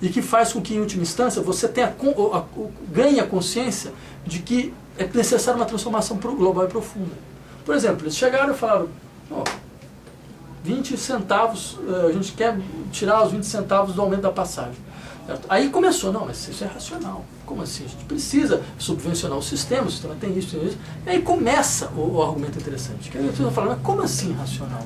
e que faz com que, em última instância, você ganhe a consciência de que é necessária uma transformação global e profunda. Por exemplo, eles chegaram e falaram, 20 centavos, a gente quer tirar os 20 centavos do aumento da passagem. Certo? Aí começou, não, mas isso é racional. Como assim? A gente precisa subvencionar o sistema tem isso, tem isso. E aí começa o argumento interessante. Que a gente vai falar, mas como assim racional?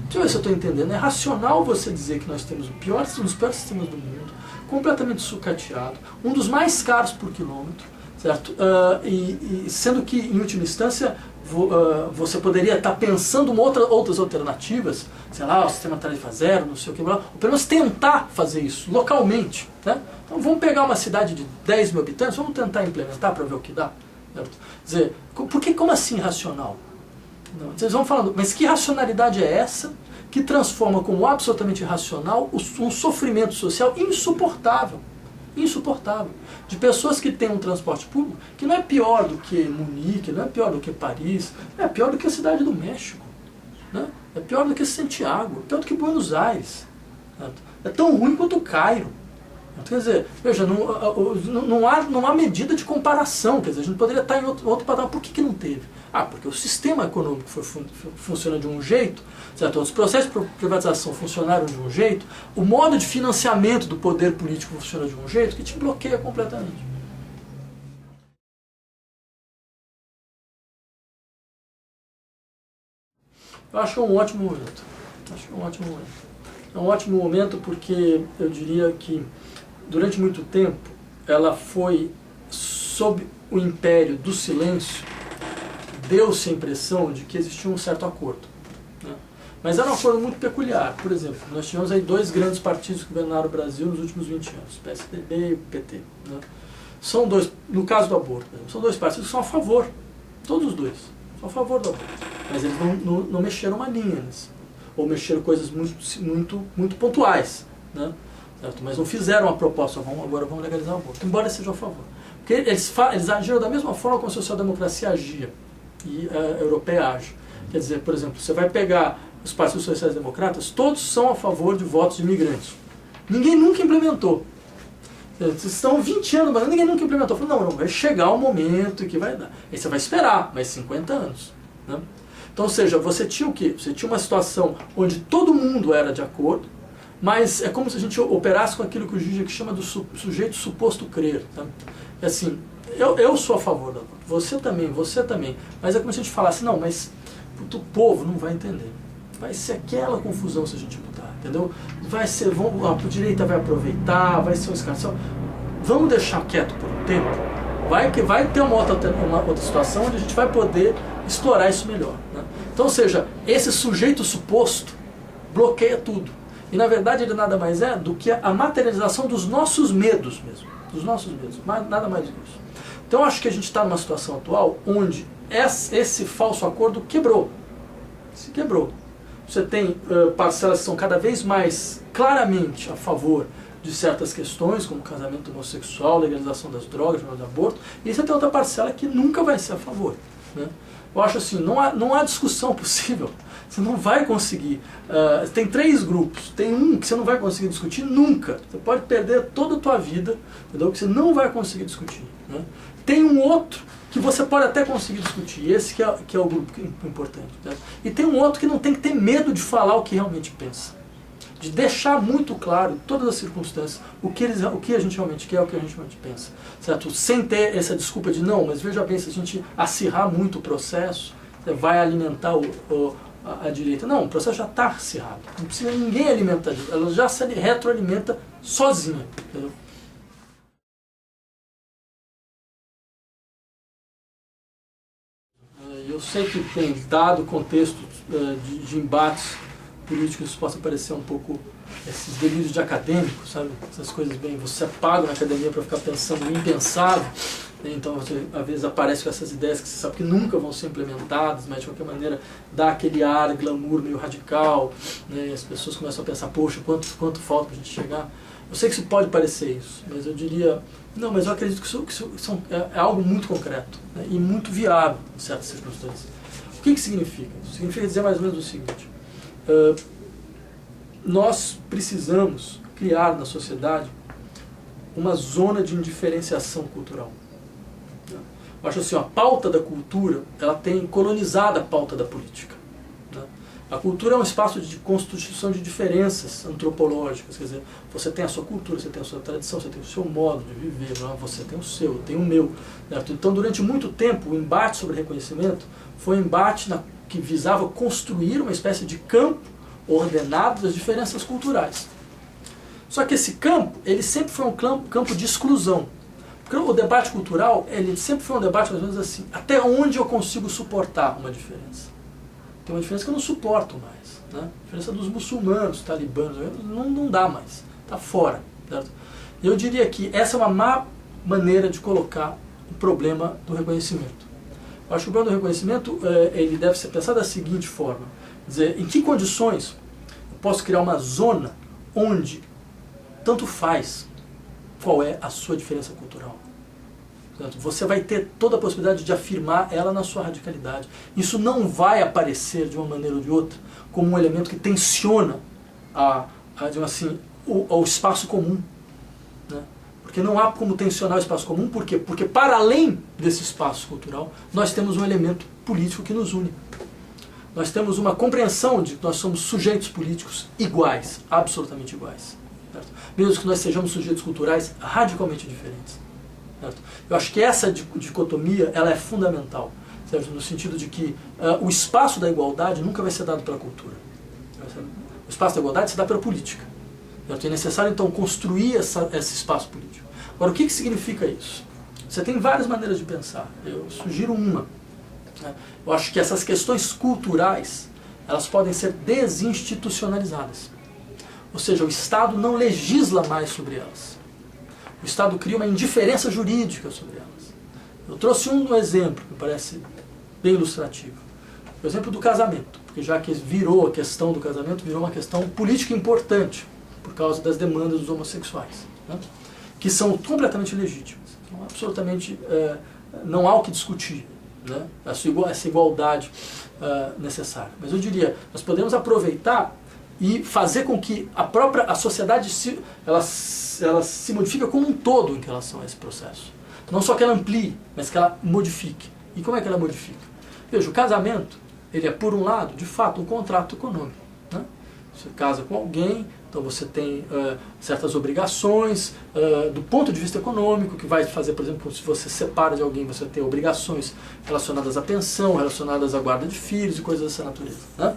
Deixa eu ver se eu estou entendendo. É racional você dizer que nós temos um dos piores sistemas do mundo, completamente sucateado, um dos mais caros por quilômetro, certo? E sendo que, em última instância, você poderia estar pensando em outras alternativas, sei lá, o sistema tarifa zero, não sei o que, ou pelo menos tentar fazer isso localmente. Né? Então vamos pegar uma cidade de 10 mil habitantes, vamos tentar implementar para ver o que dá. Certo? Quer dizer, como assim racional? Não, vocês vão falando, mas que racionalidade é essa que transforma como absolutamente irracional um sofrimento social insuportável? Insuportável. De pessoas que têm um transporte público que não é pior do que Munique, não é pior do que Paris, é pior do que a cidade do México, né? É pior do que Santiago, é pior do que Buenos Aires. Certo? É tão ruim quanto o Cairo. Quer dizer, veja, não há medida de comparação, quer dizer, a gente poderia estar em outro patamar. Por que não teve? Porque o sistema econômico funciona de um jeito, certo? Os processos de privatização funcionaram de um jeito, o modo de financiamento do poder político funciona de um jeito que te bloqueia completamente. Eu acho que é um ótimo momento. É um ótimo momento porque eu diria que durante muito tempo ela foi sob o império do silêncio, deu-se a impressão de que existia um certo acordo, né? Mas era um acordo muito peculiar. Por exemplo, nós tivemos aí 2 grandes partidos que governaram o Brasil nos últimos 20 anos, o PSDB e o PT, né? São 2, no caso do aborto, né? São 2 partidos que são a favor, todos os 2, são a favor do aborto. Mas eles não mexeram uma linha nisso, ou mexeram coisas muito pontuais, né? Certo? Mas não fizeram a proposta, agora vamos legalizar o aborto, embora sejam a favor. Porque eles agiram da mesma forma como a social-democracia agia e a europeia age. Quer dizer, por exemplo, você vai pegar os partidos sociais-democratas, todos são a favor de votos de imigrantes. Ninguém nunca implementou. Vocês estão 20 anos, mas ninguém nunca implementou. Falou, não, vai chegar o momento que vai dar. Aí você vai esperar mais 50 anos. Né? Então, ou seja, você tinha o quê? Você tinha uma situação onde todo mundo era de acordo, mas é como se a gente operasse com aquilo que o Zizek chama do sujeito suposto crer. Tá? É assim, eu sou a favor da aborto, você também, mas é como se a gente falasse, não, mas o povo não vai entender. Vai ser aquela confusão se a gente mudar, entendeu? Vai ser, a direita vai aproveitar, vai ser um escárnio. Vamos deixar quieto por um tempo, vai ter uma outra situação onde a gente vai poder explorar isso melhor. Né? Então, ou seja, esse sujeito suposto bloqueia tudo. E na verdade ele nada mais é do que a materialização dos nossos medos mesmo. Dos nossos medos, nada mais do que isso. Então eu acho que a gente está numa situação atual onde esse falso acordo quebrou. Se quebrou. Você tem parcelas que são cada vez mais claramente a favor de certas questões, como casamento homossexual, legalização das drogas, do aborto, e você tem outra parcela que nunca vai ser a favor. Né? Eu acho assim, não há discussão possível. Você não vai conseguir. Tem 3 grupos. Tem um que você não vai conseguir discutir nunca. Você pode perder toda a tua vida, entendeu? Que você não vai conseguir discutir. Né? Tem um outro que você pode até conseguir discutir. Esse que é o grupo importante. Né? E tem um outro que não tem que ter medo de falar o que realmente pensa. De deixar muito claro, em todas as circunstâncias, o que a gente realmente quer, o que a gente realmente pensa. Certo? Sem ter essa desculpa de não, mas veja bem, se a gente acirrar muito o processo, vai alimentar a direita. Não, o processo já está acirrado. Não precisa ninguém alimentar, ela já se retroalimenta sozinha. Entendeu? Eu sei que tem dado contexto de embates políticos, isso possa parecer um pouco esses delírios de acadêmico, sabe? Essas coisas bem, você é pago na academia para ficar pensando no impensável, né? Então você às vezes aparece com essas ideias que você sabe que nunca vão ser implementadas, mas de qualquer maneira dá aquele ar glamour meio radical, né? E as pessoas começam a pensar, poxa, quanto falta para a gente chegar. Eu sei que isso pode parecer isso, mas eu diria, não, mas eu acredito que isso é algo muito concreto, né? E muito viável em certas circunstâncias. O que significa? Isso significa dizer mais ou menos o seguinte: nós precisamos criar na sociedade uma zona de indiferenciação cultural. Eu acho assim, a pauta da cultura, ela tem colonizado a pauta da política. A cultura é um espaço de constituição de diferenças antropológicas, quer dizer, você tem a sua cultura, você tem a sua tradição, você tem o seu modo de viver, você tem o seu, eu tenho o meu. Certo? Então, durante muito tempo, o embate sobre reconhecimento foi um embate que visava construir uma espécie de campo ordenado das diferenças culturais. Só que esse campo, ele sempre foi um campo de exclusão. Porque o debate cultural, ele sempre foi um debate mais ou menos assim, até onde eu consigo suportar uma diferença. Tem uma diferença que eu não suporto mais. Né? A diferença dos muçulmanos, talibanos, não dá mais. Está fora. Certo? Eu diria que essa é uma má maneira de colocar o problema do reconhecimento. Eu acho que o problema do reconhecimento ele deve ser pensado da seguinte forma. Quer dizer, em que condições eu posso criar uma zona onde tanto faz qual é a sua diferença cultural. Certo? Você vai ter toda a possibilidade de afirmar ela na sua radicalidade. Isso não vai aparecer de uma maneira ou de outra como um elemento que tensiona o espaço comum. né? Porque não há como tensionar o espaço comum. Por quê? Porque para além desse espaço cultural, nós temos um elemento político que nos une. Nós temos uma compreensão de que nós somos sujeitos políticos iguais, absolutamente iguais. Certo? Mesmo que nós sejamos sujeitos culturais radicalmente diferentes. Certo? Eu acho que essa dicotomia ela é fundamental, certo? No sentido de que o espaço da igualdade nunca vai ser dado pela cultura. O espaço da igualdade se dá pela política. Certo? É necessário, então, construir esse espaço político. Agora, o que significa isso? Você tem várias maneiras de pensar. Eu sugiro uma. Eu acho que essas questões culturais, elas podem ser desinstitucionalizadas. Ou seja, o Estado não legisla mais sobre elas. O Estado cria uma indiferença jurídica sobre elas. Eu trouxe um exemplo que me parece bem ilustrativo. O exemplo do casamento. Porque já que virou a questão do casamento, virou uma questão política importante, por causa das demandas dos homossexuais, né? Que são completamente legítimas. Então, absolutamente, não há o que discutir, né? Essa igualdade necessária. Mas eu diria, nós podemos aproveitar e fazer com que a sociedade ela se modifique como um todo em relação a esse processo. Não só que ela amplie, mas que ela modifique. E como é que ela modifica? Veja, o casamento, ele é, por um lado, de fato, um contrato econômico, né? Você casa com alguém, então você tem certas obrigações do ponto de vista econômico, que vai fazer, por exemplo, se você separa de alguém, você tem obrigações relacionadas à pensão, relacionadas à guarda de filhos e coisas dessa natureza, né?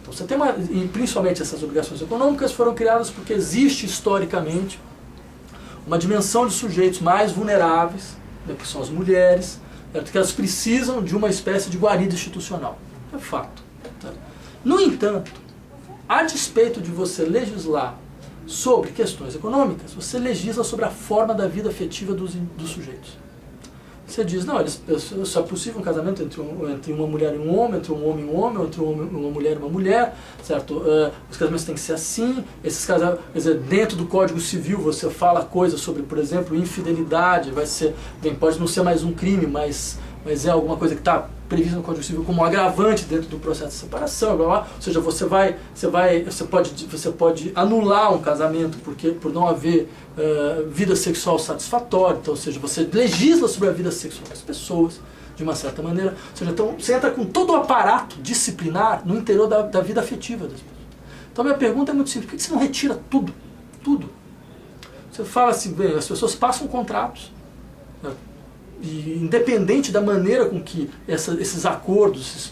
Então você tem e principalmente essas obrigações econômicas foram criadas porque existe historicamente uma dimensão de sujeitos mais vulneráveis, né, que são as mulheres, que elas precisam de uma espécie de guarida institucional. É fato. Né? No entanto, a despeito de você legislar sobre questões econômicas, você legisla sobre a forma da vida afetiva dos sujeitos. Você diz, não, só é possível um casamento entre uma mulher e um homem, entre um homem e um homem, entre uma mulher e uma mulher, certo? Os casamentos têm que ser assim, esses casamentos, quer dizer, dentro do Código Civil você fala coisas sobre, por exemplo, infidelidade, pode não ser mais um crime, mas é alguma coisa que está prevista no Código Civil como um agravante dentro do processo de separação, blá, blá. Ou seja, você pode anular um casamento por não haver vida sexual satisfatória, então, ou seja, você legisla sobre a vida sexual das pessoas, de uma certa maneira, ou seja, então você entra com todo o aparato disciplinar no interior da vida afetiva das pessoas. Então minha pergunta é muito simples, por que você não retira tudo? Tudo. Você fala assim, bem, as pessoas passam contratos, né? E independente da maneira com que esses acordos,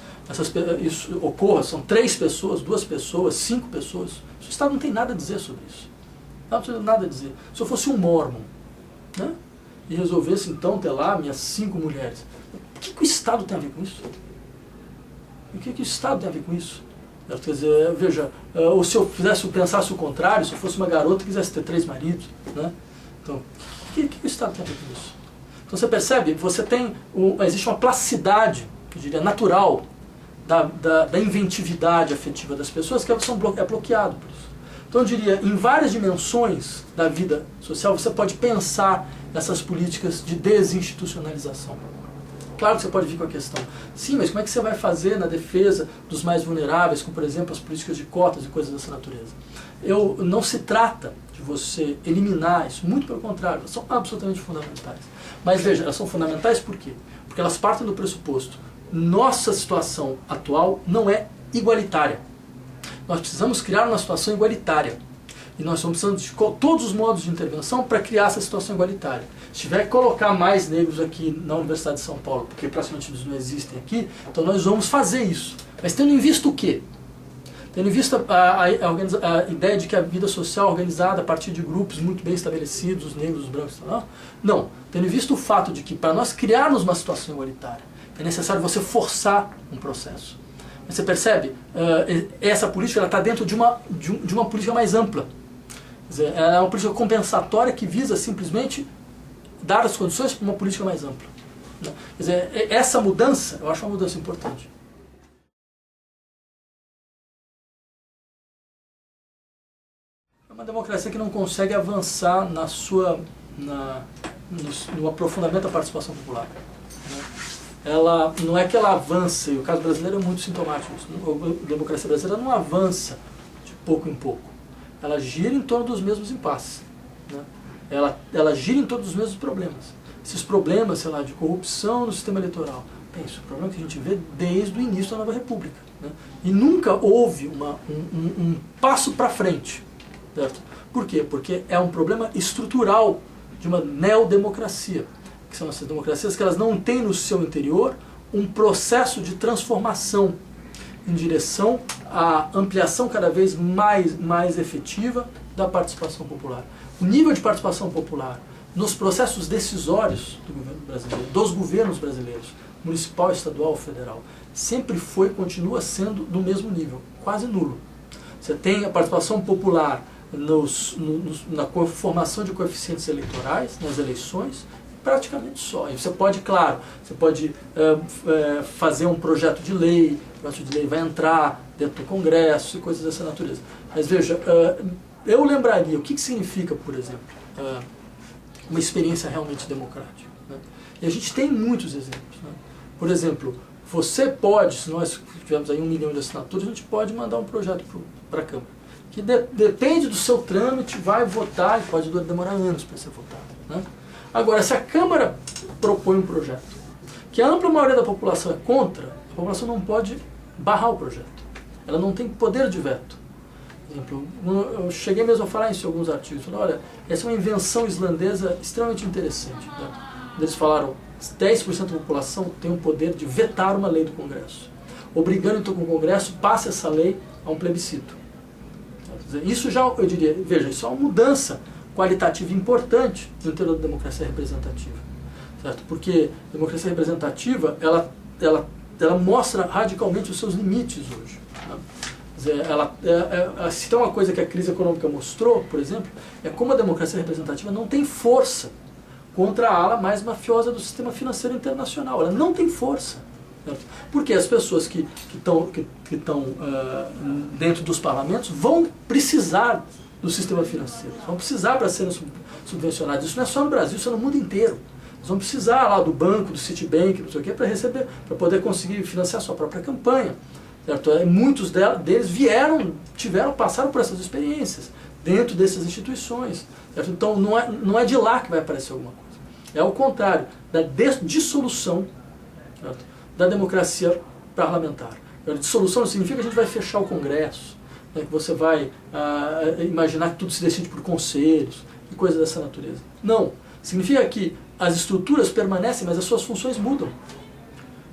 isso ocorra, são 3 pessoas, 2 pessoas, 5 pessoas, o Estado não tem nada a dizer sobre isso. Não tem nada a dizer. Se eu fosse um mormon, né, e resolvesse então ter lá minhas 5 mulheres, o que o Estado tem a ver com isso? O que o Estado tem a ver com isso? Quer dizer, veja, ou se eu pensasse o contrário, se eu fosse uma garota e quisesse ter 3 maridos, né? Então, o que o Estado tem a ver com isso? Então você percebe, existe uma plasticidade, eu diria, natural da inventividade afetiva das pessoas que é bloqueado por isso. Então eu diria, em várias dimensões da vida social, você pode pensar essas políticas de desinstitucionalização. Claro que você pode vir com a questão, sim, mas como é que você vai fazer na defesa dos mais vulneráveis, como por exemplo as políticas de cotas e coisas dessa natureza? Não se trata de você eliminar isso, muito pelo contrário, elas são absolutamente fundamentais. Mas veja, elas são fundamentais por quê? Porque elas partem do pressuposto, nossa situação atual não é igualitária. Nós precisamos criar uma situação igualitária. E nós estamos precisando de todos os modos de intervenção para criar essa situação igualitária. Se tiver que colocar mais negros aqui na Universidade de São Paulo, porque praticamente eles não existem aqui, então nós vamos fazer isso. Mas tendo em vista o quê? Tendo em vista a ideia de que a vida social é organizada a partir de grupos muito bem estabelecidos, os negros, os brancos, não. Tendo em vista o fato de que para nós criarmos uma situação igualitária, é necessário você forçar um processo. Mas você percebe? Essa política está dentro de uma política mais ampla. Quer dizer, é uma política compensatória que visa simplesmente dar as condições para uma política mais ampla. Quer dizer, essa mudança, eu acho uma mudança importante. É uma democracia que não consegue avançar no aprofundamento da participação popular. Né? Ela, não é que ela avança, e o caso brasileiro é muito sintomático disso. A democracia brasileira não avança de pouco em pouco. Ela gira em torno dos mesmos impasses. Né? ela gira em todos os mesmos problemas. Esses problemas, sei lá, de corrupção no sistema eleitoral, isso é um problema que a gente vê desde o início da Nova República, né? E nunca houve um passo para frente, certo? Por quê? Porque é um problema estrutural de uma neodemocracia, que são essas democracias que elas não têm no seu interior um processo de transformação em direção à ampliação cada vez mais efetiva da participação popular. O nível de participação popular nos processos decisórios do governo brasileiro, dos governos brasileiros, municipal, estadual, federal, sempre foi e continua sendo do mesmo nível, quase nulo. Você tem a participação popular na formação de coeficientes eleitorais, nas eleições, praticamente só. E você pode, claro, fazer um projeto de lei, o projeto de lei vai entrar dentro do Congresso e coisas dessa natureza. Mas veja, eu lembraria o que significa, por exemplo, uma experiência realmente democrática, né? E a gente tem muitos exemplos, né? Por exemplo, você pode, se nós tivermos aí 1 milhão de assinaturas, a gente pode mandar um projeto para a Câmara, que depende do seu trâmite, vai votar, e pode demorar anos para ser votado, né? Agora, se a Câmara propõe um projeto que a ampla maioria da população é contra, a população não pode barrar o projeto. Ela não tem poder de veto. Por exemplo, eu cheguei mesmo a falar isso em alguns artigos. Falei, olha, essa é uma invenção islandesa extremamente interessante, né? Eles falaram 10% da população tem o poder de vetar uma lei do Congresso, obrigando então que o Congresso passe essa lei a um plebiscito. Isso já, eu diria, veja, isso é uma mudança qualitativa importante no interior da democracia representativa, certo? Porque a democracia representativa, ela mostra radicalmente os seus limites hoje, né? Quer dizer, se tem uma coisa que a crise econômica mostrou, por exemplo, é como a democracia representativa não tem força contra a ala mais mafiosa do sistema financeiro internacional. Ela não tem força, certo? Porque as pessoas que estão dentro dos parlamentos vão precisar do sistema financeiro, vão precisar para serem subvencionados. Isso não é só no Brasil, isso é no mundo inteiro. Eles vão precisar lá do banco, do Citibank, não sei o quê, para poder conseguir financiar a sua própria campanha, certo? Muitos deles passaram por essas experiências dentro dessas instituições, certo? Então não é de lá que vai aparecer alguma coisa. É ao contrário, da dissolução, certo, da democracia parlamentar. A dissolução não significa que a gente vai fechar o Congresso, né, que você vai imaginar que tudo se decide por conselhos e coisas dessa natureza. Não. Significa que as estruturas permanecem, mas as suas funções mudam.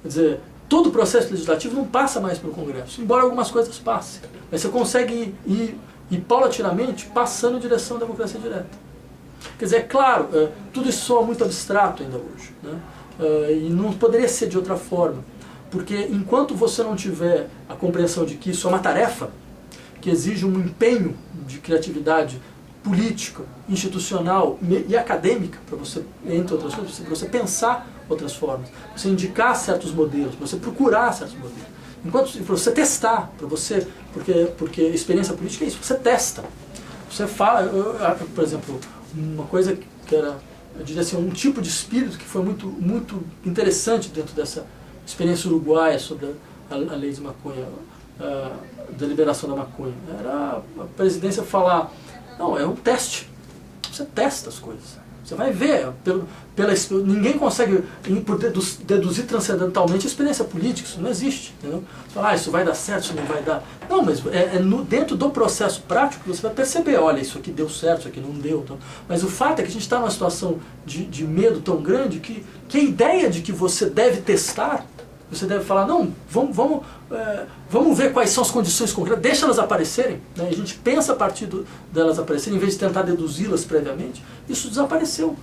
Quer dizer, todo o processo legislativo não passa mais pelo Congresso, embora algumas coisas passem. Mas você consegue ir paulatinamente passando em direção à democracia direta. Quer dizer, é claro, tudo isso soa muito abstrato ainda hoje, né? E não poderia ser de outra forma, porque enquanto você não tiver a compreensão de que isso é uma tarefa, que exige um empenho de criatividade política, institucional e acadêmica, para você, entre outras coisas, para você pensar outras formas, para você indicar certos modelos, para você procurar certos modelos, para você testar, porque experiência política é isso, você testa. Você fala, por exemplo, uma coisa que era, eu diria assim, um tipo de espírito que foi muito, muito interessante dentro dessa experiência uruguaia sobre a lei de maconha, da liberação da maconha. Era a presidência falar, não, é um teste. Você testa as coisas. Você vai ver. Ninguém consegue deduzir transcendentalmente a experiência política. Isso não existe. Entendeu? Você fala, isso vai dar certo, isso não vai dar. Não, mas dentro do processo prático que você vai perceber, olha, isso aqui deu certo, isso aqui não deu. Então. Mas o fato é que a gente está numa situação de medo tão grande que a ideia de que você deve testar, você deve falar, não, vamos ver quais são as condições concretas, deixa elas aparecerem, né? A gente pensa a partir delas aparecerem, em vez de tentar deduzi-las previamente, isso desapareceu.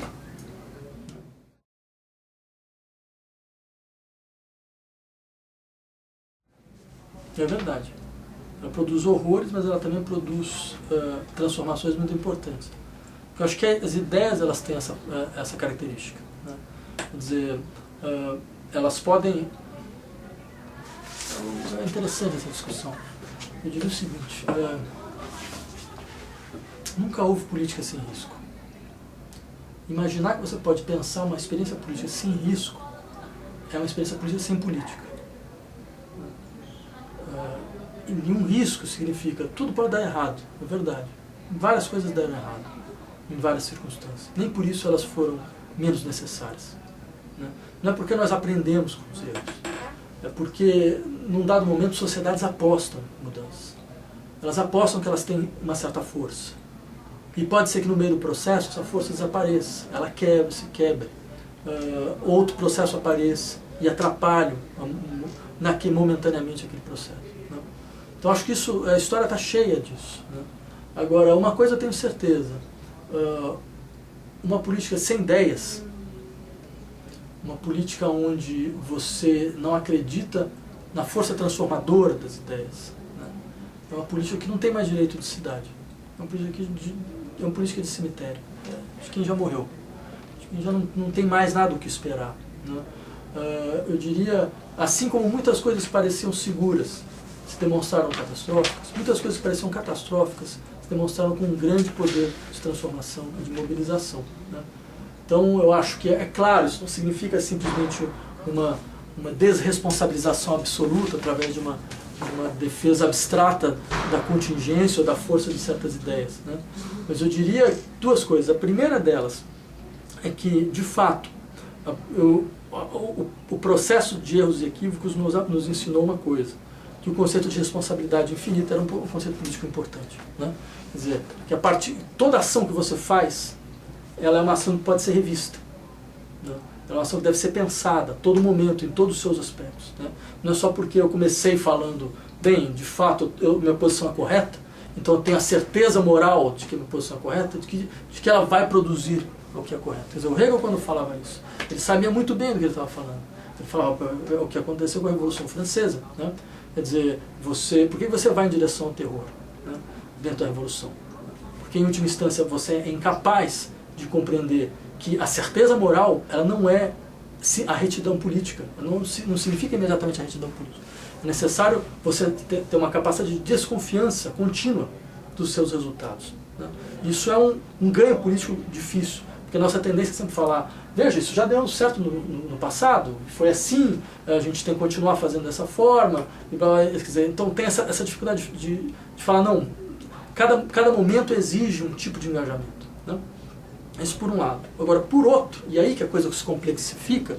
É verdade. Ela produz horrores, mas ela também produz transformações muito importantes. Eu acho que as ideias elas têm essa característica, né? Quer dizer, elas podem... É interessante essa discussão. Eu diria o seguinte, nunca houve política sem risco. Imaginar que você pode pensar uma experiência política sem risco é uma experiência política sem política. E nenhum risco significa tudo pode dar errado, é verdade. Várias coisas deram errado. em várias circunstâncias. Nem por isso elas foram menos necessárias. Né? Não é porque nós aprendemos com os erros. É porque, num dado momento, sociedades apostam em mudanças. Elas apostam que elas têm uma certa força. E pode ser que no meio do processo essa força desapareça, ela se quebre. Outro processo apareça e atrapalhe momentaneamente aquele processo. Né? Então acho que a história está cheia disso. Né? Agora, uma coisa eu tenho certeza, uma política sem ideias, uma política onde você não acredita na força transformadora das ideias, né? É uma política que não tem mais direito de cidade, é uma política de cemitério, de quem já morreu, de quem já não tem mais nada o que esperar. Né? Eu diria, assim como muitas coisas pareciam seguras, se demonstraram catastróficas, muitas coisas que pareciam catastróficas se demonstraram com um grande poder de transformação e de mobilização. Né? Então eu acho que, é claro, isso não significa simplesmente uma desresponsabilização absoluta através de uma defesa abstrata da contingência ou da força de certas ideias. Né? Mas eu diria duas coisas. A primeira delas é que, de fato, o processo de erros e equívocos nos ensinou uma coisa, que o conceito de responsabilidade infinita era um conceito político importante. Né? Quer dizer, que toda ação que você faz, ela é uma ação que pode ser revista. Né? É uma ação que deve ser pensada a todo momento, em todos os seus aspectos. Né? Não é só porque eu comecei falando, bem, de fato, minha posição é correta, então eu tenho a certeza moral de que minha posição é correta, de que ela vai produzir o que é correto. Quer dizer, o Hegel, quando falava isso, ele sabia muito bem do que ele estava falando. Ele falava o que aconteceu com a Revolução Francesa. Né? Quer dizer, por que você vai em direção ao terror, né, dentro da Revolução? Porque, em última instância, você é incapaz de compreender que a certeza moral, ela não é a retidão política, não significa imediatamente a retidão política. É necessário você ter uma capacidade de desconfiança contínua dos seus resultados. Né? Isso é um ganho político difícil, porque a nossa tendência é sempre falar, veja, isso já deu certo no passado, foi assim, a gente tem que continuar fazendo dessa forma, e quer dizer, então tem essa dificuldade de falar, não, cada momento exige um tipo de engajamento. Né? Isso por um lado. Agora, por outro, e aí que a coisa se complexifica,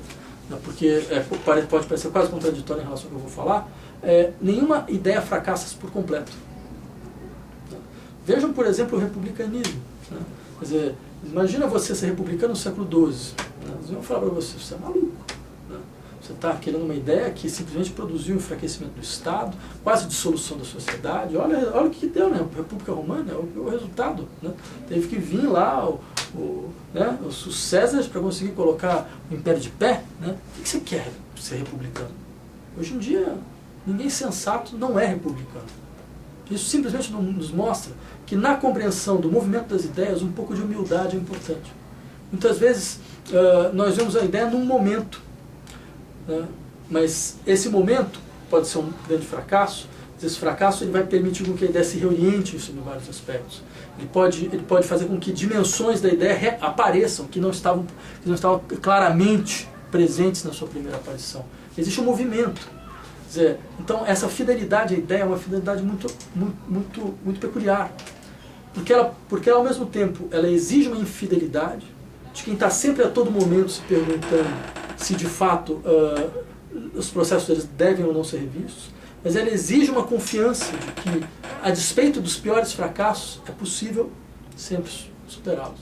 né, porque pode parecer quase contraditório em relação ao que eu vou falar, nenhuma ideia fracassa por completo. Né? Vejam, por exemplo, o republicanismo. Né? Quer dizer, imagina você ser republicano no século XII. Né? Eles iam falar para você é maluco. Né? Você está querendo uma ideia que simplesmente produziu um enfraquecimento do Estado, quase dissolução da sociedade. Olha o que deu, né? A República Romana é o resultado. Né? Teve que vir lá os Césares para conseguir colocar o Império de pé. Né? O que você quer ser republicano? Hoje em dia, ninguém sensato não é republicano. Isso simplesmente nos mostra que na compreensão do movimento das ideias, um pouco de humildade é importante. Muitas vezes nós vemos a ideia num momento, né? Mas esse momento pode ser um grande fracasso. Esse fracasso ele vai permitir com que a ideia se reoriente sobre vários aspectos. Ele pode fazer com que dimensões da ideia apareçam que não estavam claramente presentes na sua primeira aparição. Existe um movimento. Quer dizer, então essa fidelidade à ideia é uma fidelidade muito peculiar. Porque ela, ao mesmo tempo, ela exige uma infidelidade de quem está sempre a todo momento se perguntando se de fato os processos deles devem ou não ser revistos, mas ela exige uma confiança de que, a despeito dos piores fracassos, é possível sempre superá-los.